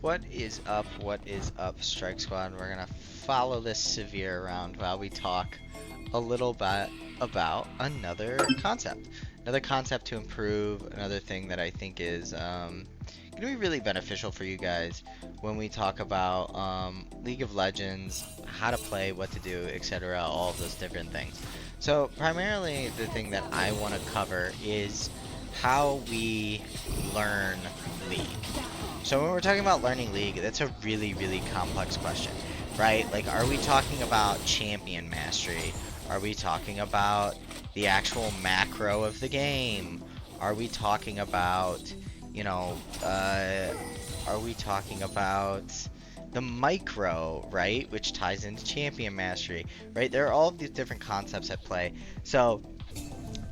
What is up? What is up, Strike Squad? We're gonna follow this Severe around while we talk a little bit about another concept to improve, another thing that I think is gonna be really beneficial for you guys when we talk about League of Legends, how to play, what to do, etc., all of those different things. So primarily, the thing that I want to cover is how we learn League. So when we're talking about learning League, that's a really, really complex question, right? Like, are we talking about champion mastery? Are we talking about the actual macro of the game? Are we talking about, you know, are we talking about the micro, right? Which ties into champion mastery, right? There are all of these different concepts at play. So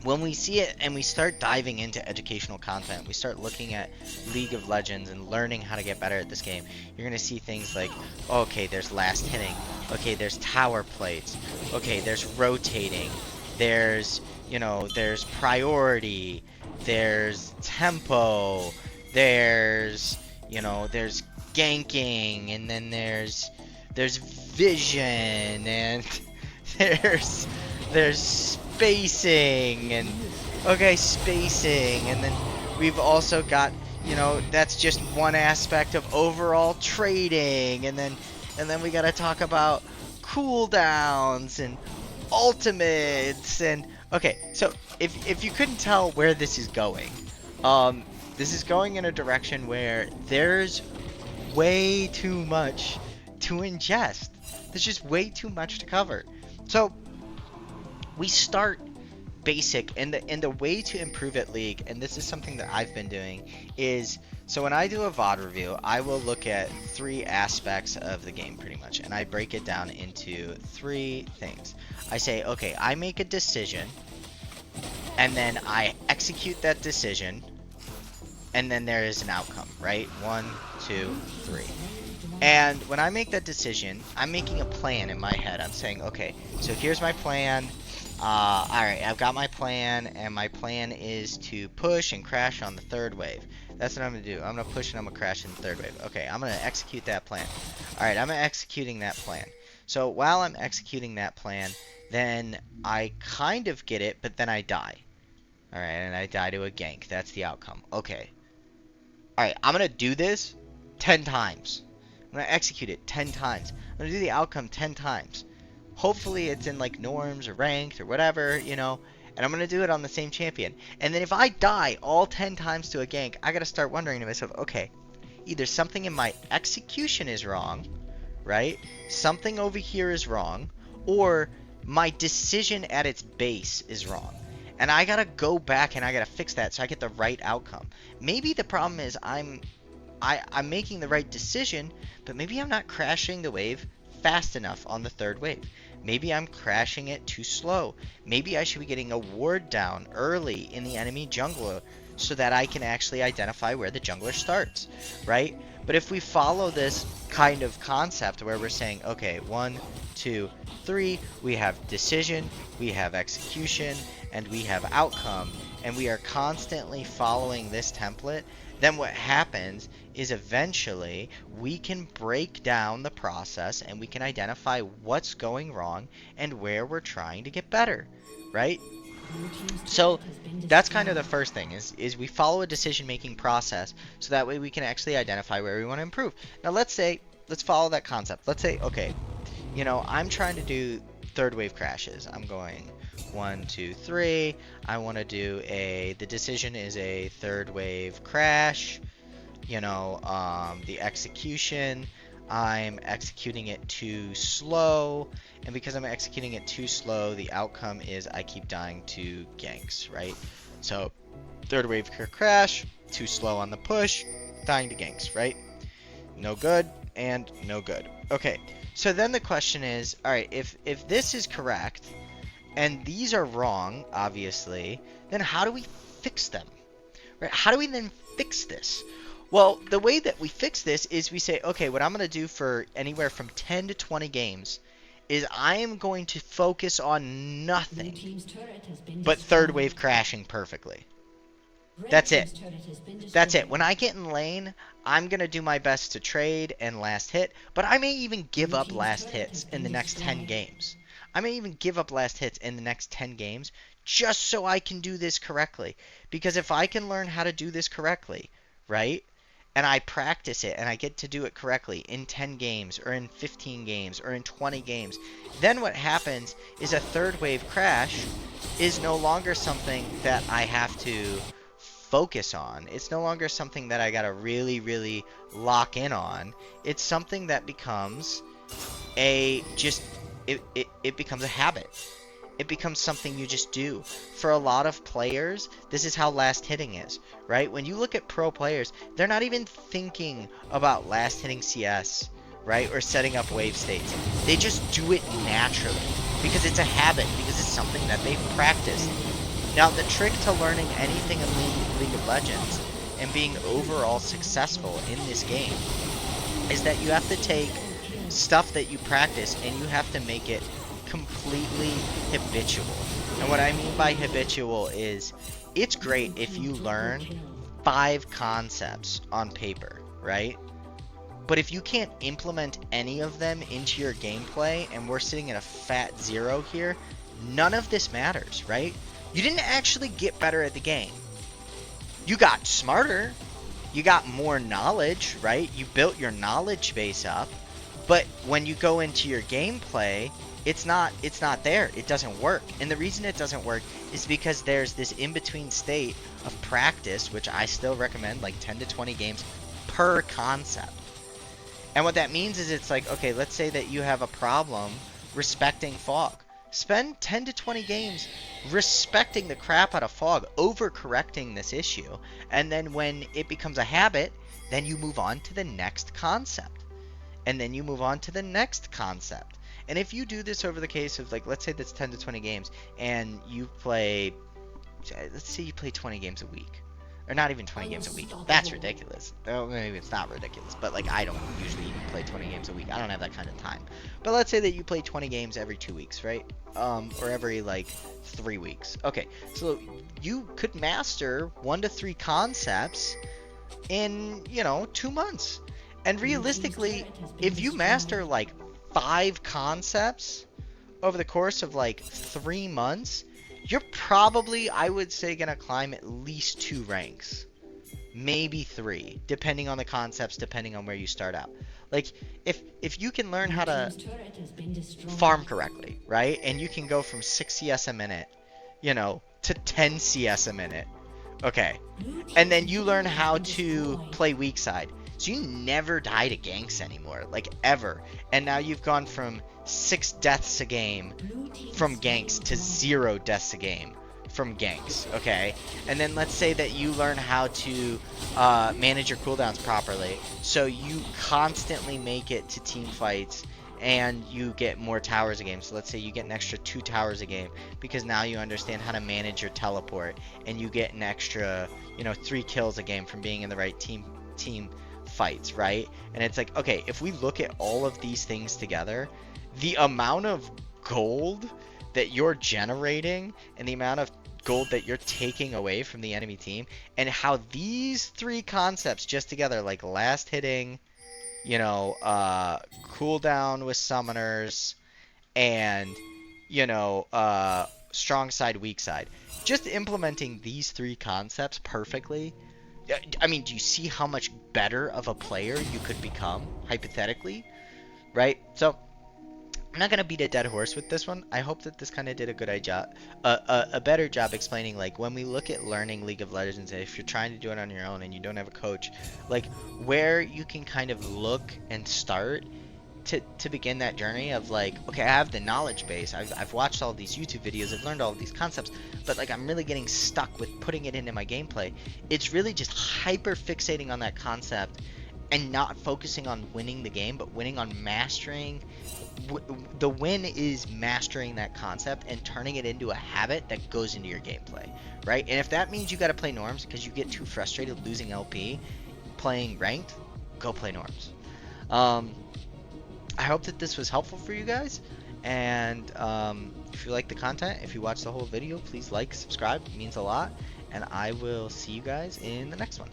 when we see it and we start diving into educational content, we start looking at League of Legends and learning how to get better at this game, you're going to see things like, okay, there's last hitting, okay, there's tower plates, okay, there's rotating, there's, there's priority, there's tempo, there's, there's ganking, and then there's vision, and there's there's spacing and okay, spacing, and then we've also got, that's just one aspect of overall trading, and then we got to talk about cooldowns and ultimates. And okay, so if you couldn't tell where this is going, um this is going in a direction where there's way too much to ingest. There's just way too much to cover. So we start basic, and the way to improve at League, and this is something that I've been doing, is so when I do a VOD review, I will look at three aspects of the game pretty much, and I break it down into three things. I say, okay, I make a decision, and then I execute that decision, and then there is an outcome, right? One, two, three. And when I make that decision, I'm making a plan in my head. I'm saying, okay, so here's my plan. Alright, I've got my plan, and my plan is to push and crash on the third wave. That's what I'm going to do. I'm going to push and I'm going to crash in the third wave. Okay, I'm going to execute that plan. Alright, I'm executing that plan. So while I'm executing that plan, then I kind of get it, but then I die. Alright, and I die to a gank. That's the outcome. Okay. Alright, I'm going to do this 10 times. I'm going to execute it 10 times. I'm going to do the outcome 10 times. Hopefully it's in like norms or ranked or whatever, and I'm going to do it on the same champion. And then if I die all 10 times to a gank, I got to start wondering to myself, okay, either something in my execution is wrong, right? Something over here is wrong, or my decision at its base is wrong. And I got to go back and I got to fix that so I get the right outcome. Maybe the problem is I'm making the right decision, but maybe I'm not crashing the wave fast enough on the third wave. Maybe I'm crashing it too slow. Maybe I should be getting a ward down early in the enemy jungler so that I can actually identify where the jungler starts, right? But if we follow this kind of concept where we're saying, okay, 1, 2, 3, we have decision, we have execution, and we have outcome, and we are constantly following this template, then what happens is eventually we can break down the process and we can identify what's going wrong and where we're trying to get better, right? So that's kind of the first thing is we follow a decision-making process so that way we can actually identify where we want to improve. Now let's follow that concept. Let's say, okay, I'm trying to do third wave crashes. I'm going 1, 2, 3. I want to do the decision is a third wave crash. The execution, I'm executing it too slow, and because I'm executing it too slow, the outcome is I keep dying to ganks, right? So third wave crash, too slow on the push, dying to ganks, right? No good and no good. Okay, so then the question is, all right, if this is correct and these are wrong, obviously, then how do we fix them? Right? How do we then fix this? Well, the way that we fix this is we say, okay, what I'm going to do for anywhere from 10 to 20 games is I am going to focus on nothing but third wave crashing perfectly. That's it. That's it. When I get in lane, I'm going to do my best to trade and last hit, but I may even give up last hits in the next 10 games. I may even give up last hits in the next 10 games just so I can do this correctly. Because if I can learn how to do this correctly, right? And I practice it and I get to do it correctly in 10 games or in 15 games or in 20 games, then what happens is a third wave crash is no longer something that I have to focus on. It's no longer something that I gotta really, really lock in on. It's something that becomes it becomes a habit. It becomes something you just do. For a lot of players, this is how last hitting is, right? When you look at pro players, they're not even thinking about last hitting CS, right? Or setting up wave states. They just do it naturally because it's a habit, because it's something that they've practiced. Now, the trick to learning anything in League of Legends and being overall successful in this game is that you have to take stuff that you practice and you have to make it completely habitual. And what I mean by habitual is it's great if you learn 5 concepts on paper, right? But if you can't implement any of them into your gameplay, and we're sitting at a fat 0 here, none of this matters, right? You didn't actually get better at the game. You got smarter. You got more knowledge, right? You built your knowledge base up. But when you go into your gameplay, it's not there. It doesn't work. And the reason it doesn't work is because there's this in-between state of practice, which I still recommend, like 10 to 20 games per concept. And what that means is it's like, okay, let's say that you have a problem respecting fog. Spend 10 to 20 games respecting the crap out of fog, overcorrecting this issue, and then when it becomes a habit, then you move on to the next concept. And then you move on to the next concept. And if you do this over the case of, like, let's say that's 10 to 20 games, and you play, let's say you play 20 games a week. Or not even 20 games a week. That's ridiculous. Oh, maybe it's not ridiculous, but, like, I don't usually play 20 games a week. I don't have that kind of time. But let's say that you play 20 games every 2 weeks, right? Or every, like, 3 weeks. Okay, so you could master 1 to 3 concepts in, 2 months. And realistically, if you master, like, 5 concepts over the course of, like, 3 months, you're probably, I would say, going to climb at least 2 ranks. Maybe 3, depending on the concepts, depending on where you start out. Like, if you can learn how to farm correctly, right? And you can go from 6 CS a minute, to 10 CS a minute. Okay. And then you learn how to play weak side. So you never die to ganks anymore, like, ever. And now you've gone from 6 deaths a game from ganks to 0 deaths a game from ganks, okay? And then let's say that you learn how to manage your cooldowns properly, so you constantly make it to team fights and you get more towers a game. So let's say you get an extra 2 towers a game because now you understand how to manage your teleport, and you get an extra, 3 kills a game from being in the right team fights, right? And it's like, okay, if we look at all of these things together, the amount of gold that you're generating and the amount of gold that you're taking away from the enemy team, and how these 3 concepts just together, like last hitting, cooldown with summoners, and strong side, weak side, just implementing these 3 concepts perfectly. I mean, do you see how much better of a player you could become, hypothetically, right? So, I'm not going to beat a dead horse with this one. I hope that this kind of did a good job, a better job explaining, like, when we look at learning League of Legends, if you're trying to do it on your own and you don't have a coach, like, where you can kind of look and start to begin that journey of, like, okay, I have the knowledge base, I've watched all these YouTube videos, I've learned all of these concepts, but, like, I'm really getting stuck with putting it into my gameplay. It's really just hyper fixating on that concept and not focusing on winning the game, but winning on mastering. The win is mastering that concept and turning it into a habit that goes into your gameplay, right? And if that means you got to play norms because you get too frustrated losing LP playing ranked, go play norms. I hope that this was helpful for you guys, and if you like the content, if you watch the whole video, please like, subscribe, it means a lot, and I will see you guys in the next one.